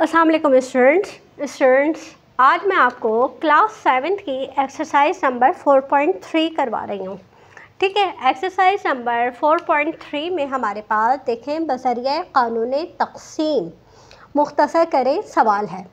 अस्सलाम वालेकुम स्टूडेंट्स, आज मैं आपको क्लास 7 की एक्सरसाइज नंबर 4.3 करवा रही हूँ। ठीक है, एक्सरसाइज नंबर 4.3 में हमारे पास देखें बज़रिया क़ानून तक़सीम मुख्तसर करें सवाल है।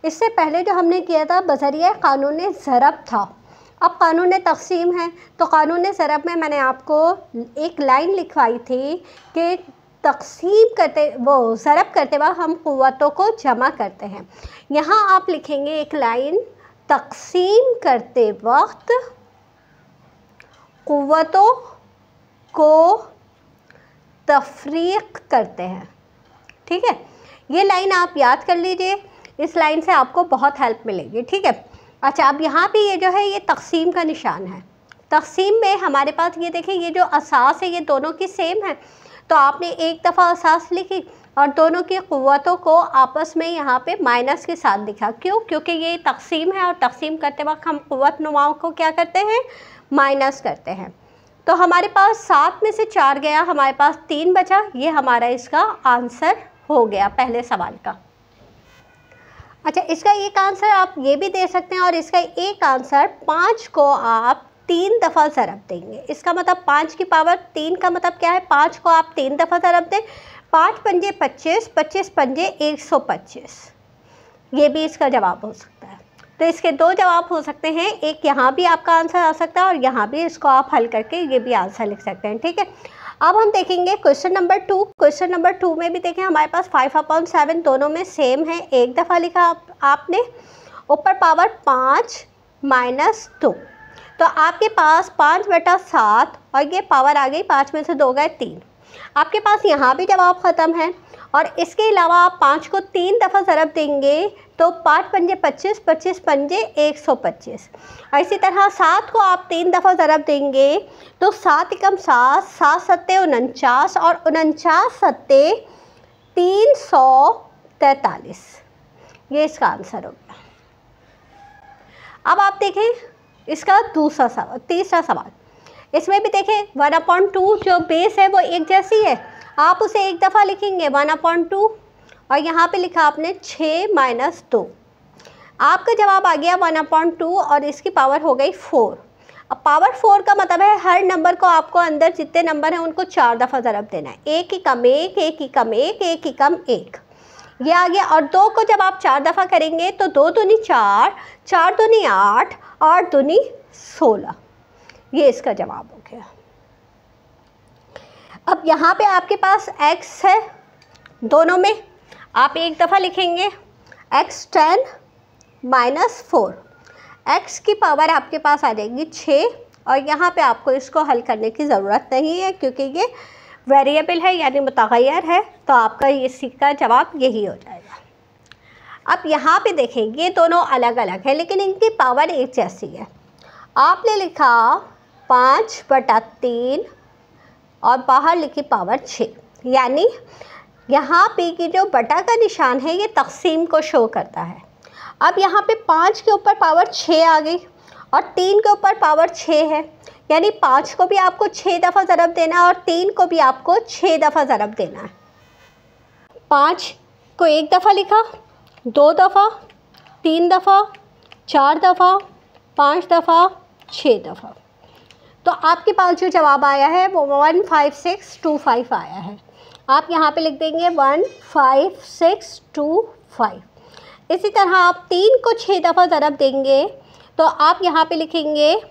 इससे पहले जो हमने किया था बज़रिया क़ानून ज़रब था, अब क़ानून तक़सीम है। तो क़ानून ज़रब में मैंने आपको एक लाइन लिखवाई थी कि तक़सीम करते ज़रब करते वक्त हम क़ुव्वतों को जमा करते हैं। यहाँ आप लिखेंगे एक लाइन, तक़सीम करते वक्त क़ुव्वतों को तफ़रीक़ करते हैं। ठीक है, ये लाइन आप याद कर लीजिए, इस लाइन से आपको बहुत हेल्प मिलेगी। ठीक है, अच्छा, अब यहाँ पे ये जो है ये तक़सीम का निशान है। तक़सीम में हमारे पास ये देखिए, ये जो असास है ये दोनों की सेम है, तो आपने एक दफ़ा असास लिखी और दोनों की क़ुव्वतों को आपस में यहाँ पे माइनस के साथ दिखा। क्यों? क्योंकि ये तक़सीम है और तक़सीम करते वक्त हम क़ुव्वत नुमाओं को क्या करते हैं, माइनस करते हैं। तो हमारे पास 7 में से 4 गया, हमारे पास 3 बचा। ये हमारा इसका आंसर हो गया पहले सवाल का। अच्छा, इसका एक आंसर आप ये भी दे सकते हैं और इसका एक आंसर 5 को आप 3 दफ़ा ज़रब देंगे। इसका मतलब 5 की पावर 3 का मतलब क्या है, 5 को आप 3 दफ़ा ज़रब दें। 5 पंजे 25, 25 पंजे 125, ये भी इसका जवाब हो सकता है। तो इसके 2 जवाब हो सकते हैं, एक यहाँ भी आपका आंसर आ सकता है और यहाँ भी इसको आप हल करके ये भी आंसर लिख सकते हैं। ठीक है, अब हम देखेंगे क्वेश्चन नंबर 2। क्वेश्चन नंबर 2 में भी देखें हमारे पास 5/7 दोनों में सेम है। एक दफ़ा लिखा आपने, ऊपर पावर 5 माइनस 2, तो आपके पास 5/7 और ये पावर आ गई, 5 में से 2 गए 3। आपके पास यहाँ भी जवाब ख़त्म है और इसके अलावा आप 5 को 3 दफ़ा ज़रब देंगे तो 5 पंजे 25, 25 पंजे 125। इसी तरह 7 को आप 3 दफ़ा ज़रब देंगे तो 7 एकम 7, 7 सत्ते 49 और 49 सत्ते 343। ये इसका आंसर हो गया। अब आप देखें इसका तीसरा सवाल। इसमें भी देखें 1/2 जो बेस है वो एक जैसी है, आप उसे एक दफ़ा लिखेंगे 1/2 और यहाँ पे लिखा आपने 6 माइनस 2। आपका जवाब आ गया 1/2 और इसकी पावर हो गई 4। अब पावर 4 का मतलब है हर नंबर को आपको अंदर जितने नंबर हैं उनको 4 दफ़ा ज़रब देना है। 1 ही कम 1, 1 ही कम 1, 1 ही कम 1, ये आ गया। और 2 को जब आप 4 दफ़ा करेंगे तो 2 दूनी 4, 4 दूनी 8, 8 दूनी 16, ये इसका जवाब हो गया। अब यहाँ पे आपके पास x है, दोनों में आप एक दफ़ा लिखेंगे x 10 माइनस 4, x की पावर आपके पास आ जाएगी 6 और यहाँ पे आपको इसको हल करने की ज़रूरत नहीं है क्योंकि ये वेरिएबल है यानी मुतग़य्यर है, तो आपका इसी का जवाब यही हो जाएगा। अब यहाँ पे देखें ये दोनों अलग अलग है लेकिन इनकी पावर एक जैसी है। आपने लिखा 5/3 और बाहर लिखी पावर 6, यानी यहाँ पे की जो बटा का निशान है ये तक़सीम को शो करता है। अब यहाँ पे 5 के ऊपर पावर 6 आ गई और 3 के ऊपर पावर 6 है, यानी 5 को भी आपको 6 दफ़ा ज़रब देना है और 3 को भी आपको 6 दफ़ा ज़रब देना है। 5 को एक दफ़ा लिखा, 2 दफ़ा, 3 दफ़ा, 4 दफ़ा, 5 दफ़ा, 6 दफ़ा, तो आपके पास जो जवाब आया है वो 15625 आया है। आप यहाँ पे लिख देंगे 15625। इसी तरह आप 3 को 6 दफ़ा ज़रब देंगे तो आप यहाँ पे लिखेंगे,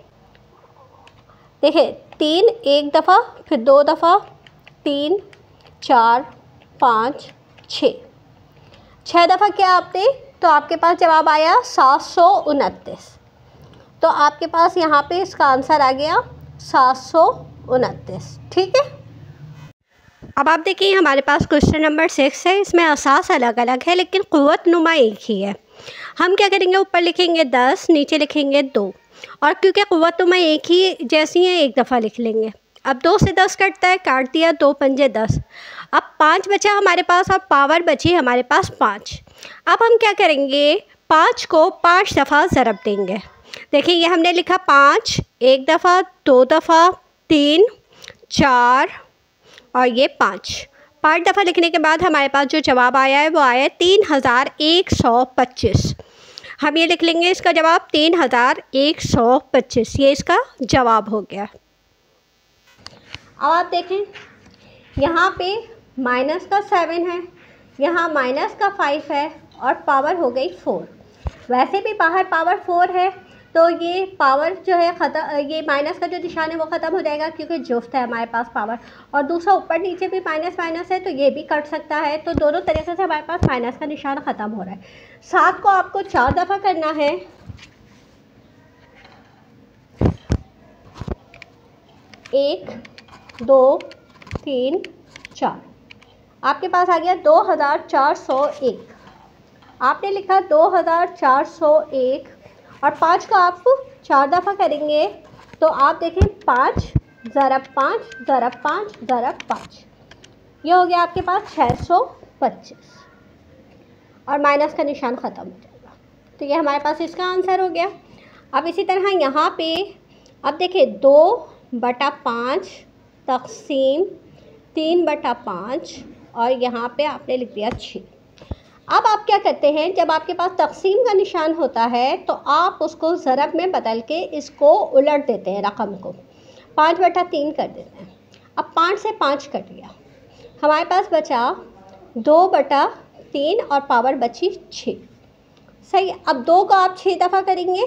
देखिए 3 एक दफ़ा, फिर 2 दफ़ा, 3, 4, 5, 6 दफ़ा किया आपने तो आपके पास जवाब आया 729। तो आपके पास यहाँ पे इसका आंसर आ गया 729। ठीक है, अब आप देखिए हमारे पास क्वेश्चन नंबर 6 है। इसमें असास अलग अलग है लेकिन क़ुव्वत नुमा एक ही है। हम क्या करेंगे, ऊपर लिखेंगे 10, नीचे लिखेंगे 2 और क्योंकि क़ुव्वत नुमा एक ही जैसी है एक दफ़ा लिख लेंगे। अब 2 से 10 कटता है, काट दिया, 2 पंजे 10। अब 5 बचा हमारे पास और पावर बची हमारे पास 5। अब हम क्या करेंगे, 5 को 5 दफ़ा ज़रब देंगे। देखिए ये हमने लिखा 5 एक दफ़ा, 2 दफ़ा, 3, 4 और ये 5। 5 दफ़ा लिखने के बाद हमारे पास जो जवाब आया है वो आया है 3125। हम ये लिख लेंगे इसका जवाब 3125, ये इसका जवाब हो गया। अब आप देखें यहाँ पे माइनस का 7 है, यहाँ माइनस का 5 है और पावर हो गई 4। वैसे भी बाहर पावर 4 है तो ये पावर जो है ये माइनस का जो निशान है वो ख़त्म हो जाएगा क्योंकि जुफ्त है हमारे पास पावर, और दूसरा ऊपर नीचे भी माइनस माइनस है तो ये भी कट सकता है। तो दोनों तरीके से हमारे पास माइनस का निशान ख़त्म हो रहा है। 7 को आपको 4 दफ़ा करना है। 1 2 3 4, आपके पास आ गया 2401। आपने लिखा 2401 और 5 को आप 4 दफ़ा करेंगे तो आप देखें 5 ज़रब 5 ज़रब 5 ज़रब 5, ये हो गया आपके पास 625 और माइनस का निशान ख़त्म हो जाएगा। तो ये हमारे पास इसका आंसर हो गया। अब इसी तरह यहाँ पे अब देखिए 2/5 तक़सीम 3/5 और यहाँ पे आपने लिख दिया 6। अब आप क्या करते हैं, जब आपके पास तक़सीम का निशान होता है तो आप उसको ज़रब में बदल के इसको उलट देते हैं, रकम को 5/3 कर देते हैं। अब 5 से 5 कट गया, हमारे पास बचा 2/3 और पावर बची 6। सही। अब 2 को आप 6 दफ़ा करेंगे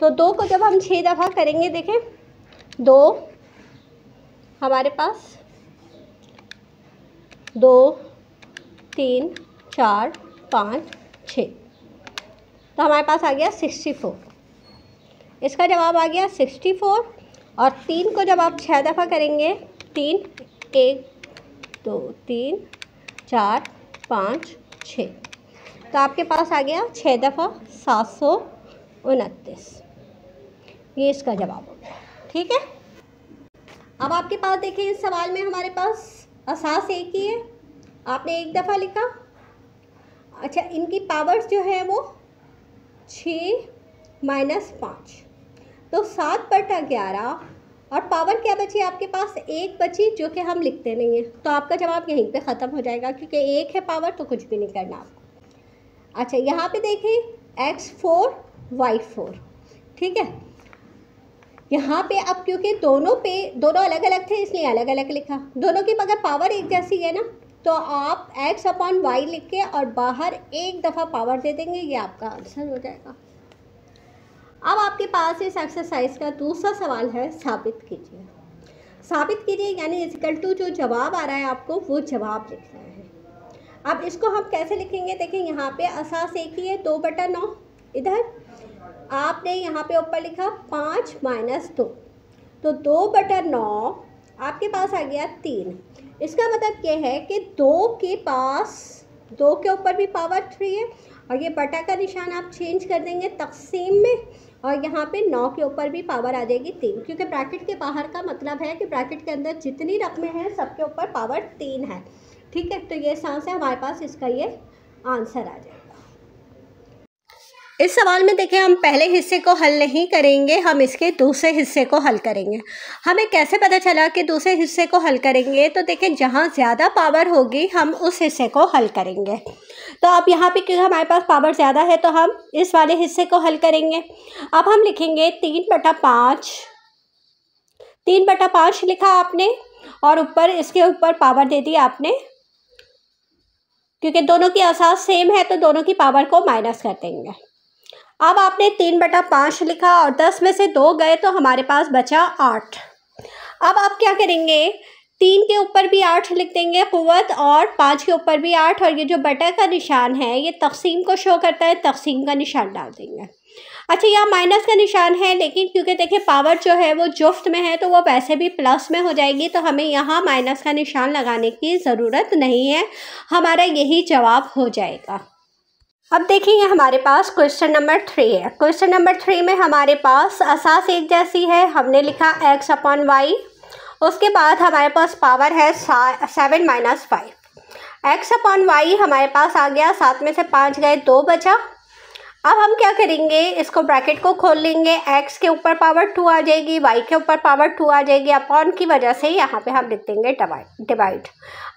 तो 2 को जब हम 6 दफ़ा करेंगे देखें 2 हमारे पास 2 3 4 5 6, तो हमारे पास आ गया 64। इसका जवाब आ गया 64। और 3 को जब आप 6 दफ़ा करेंगे 3 1 2 3 4 5 6, तो आपके पास आ गया 6 दफ़ा 729, ये इसका जवाब हो गया। ठीक है। अब आपके पास देखिए इस सवाल में हमारे पास असास एक ही है, आपने 1 दफ़ा लिखा। अच्छा, इनकी पावर्स जो है वो 6 - 5 तो 7/11 और पावर क्या बची आपके पास 1 बची जो कि हम लिखते नहीं हैं, तो आपका जवाब यहीं पे ख़त्म हो जाएगा क्योंकि 1 है पावर तो कुछ भी नहीं करना आपको। अच्छा, यहाँ पे देखें x4 y4, ठीक है। यहाँ पे अब क्योंकि दोनों अलग अलग थे इसलिए अलग अलग लिखा, दोनों की मगर पावर एक जैसी है ना, तो आप x/y लिख के और बाहर 1 दफ़ा पावर दे देंगे, ये आपका आंसर हो जाएगा। अब आपके पास इस एक्सरसाइज का दूसरा सवाल है, साबित कीजिए। साबित कीजिए यानी इक्वल टू जो जवाब आ रहा है आपको वो जवाब लिखना है। अब इसको हम कैसे लिखेंगे, देखिए यहाँ पे असास एक ही है 2/9, इधर आपने यहाँ पे ऊपर लिखा 5 - 2, तो 2/9 आपके पास आ गया 3। इसका मतलब ये है कि 2 के ऊपर भी पावर 3 है और ये बटा का निशान आप चेंज कर देंगे तक़सीम में, और यहाँ पे 9 के ऊपर भी पावर आ जाएगी 3, क्योंकि ब्रैकेट के बाहर का मतलब है कि ब्रैकेट के अंदर जितनी रकमें हैं सबके ऊपर पावर 3 है। ठीक है, तो ये सांस है हमारे पास, इसका ये आंसर आ जाएगा। इस सवाल में देखिए हम पहले हिस्से को हल नहीं करेंगे, हम इसके दूसरे हिस्से को हल करेंगे। हमें कैसे पता चला कि दूसरे हिस्से को हल करेंगे, तो देखें जहाँ ज़्यादा पावर होगी हम उस हिस्से को हल करेंगे। तो अब यहाँ पे क्योंकि हमारे पास पावर ज़्यादा है तो हम इस वाले हिस्से को हल करेंगे। अब हम लिखेंगे 3/5 लिखा आपने और ऊपर इसके ऊपर पावर दे दी आपने, क्योंकि दोनों की असास सेम है तो दोनों की पावर को माइनस कर देंगे। अब आपने 3/5 लिखा और 10 में से 2 गए तो हमारे पास बचा 8। अब आप क्या करेंगे, 3 के ऊपर भी 8 लिख देंगे क़ुव्वत और 5 के ऊपर भी 8, और ये जो बटा का निशान है ये तक़सीम को शो करता है, तक़सीम का निशान डाल देंगे। अच्छा, यहाँ माइनस का निशान है लेकिन क्योंकि देखिए पावर जो है वो जुफ्त में है तो वो वैसे भी प्लस में हो जाएगी, तो हमें यहाँ माइनस का निशान लगाने की ज़रूरत नहीं है, हमारा यही जवाब हो जाएगा। अब देखिए हमारे पास क्वेश्चन नंबर 3 है। क्वेश्चन नंबर 3 में हमारे पास असास एक जैसी है, हमने लिखा x/y, उसके बाद हमारे पास पावर है 7 - 5। x/y हमारे पास आ गया, 7 में से 5 गए 2 बचा। अब हम क्या करेंगे, इसको ब्रैकेट को खोल लेंगे, x के ऊपर पावर 2 आ जाएगी, y के ऊपर पावर 2 आ जाएगी, अपॉन की वजह से यहाँ पे हम लिख देंगे डिवाइड।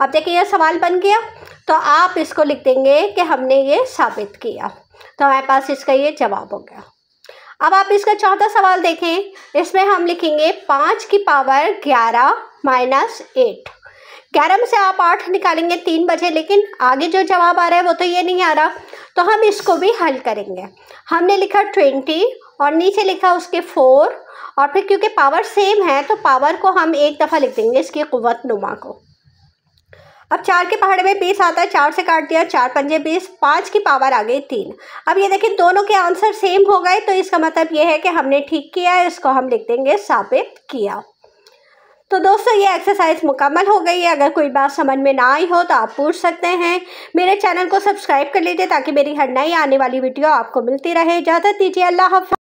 अब देखिए ये सवाल बन गया, तो आप इसको लिख देंगे कि हमने ये साबित किया, तो हमारे पास इसका ये जवाब हो गया। अब आप इसका चौथा सवाल देखें, इसमें हम लिखेंगे 5 की पावर 11 माइनस 8। 11 में से आप 8 निकालेंगे 3 बजे, लेकिन आगे जो जवाब आ रहा है वो तो ये नहीं आ रहा, तो हम इसको भी हल करेंगे। हमने लिखा 20 और नीचे लिखा उसके 4, और फिर क्योंकि पावर सेम है तो पावर को हम एक दफ़ा लिख देंगे इसकी क़ुव्वत नुमा को। अब 4 के पहाड़े में 20 आता है, 4 से काट दिया, 4 पंजे 20, 5 की पावर आ गई 3। अब ये देखिए दोनों के आंसर सेम हो गए, तो इसका मतलब ये है कि हमने ठीक किया है, इसको हम लिख देंगे साबित किया। तो दोस्तों ये एक्सरसाइज मुकम्मल हो गई है। अगर कोई बात समझ में ना आई हो तो आप पूछ सकते हैं। मेरे चैनल को सब्सक्राइब कर लीजिए ताकि मेरी हर नई आने वाली वीडियो आपको मिलती रहे। इजाज़त दीजिए, अल्लाह हाफ़िज़।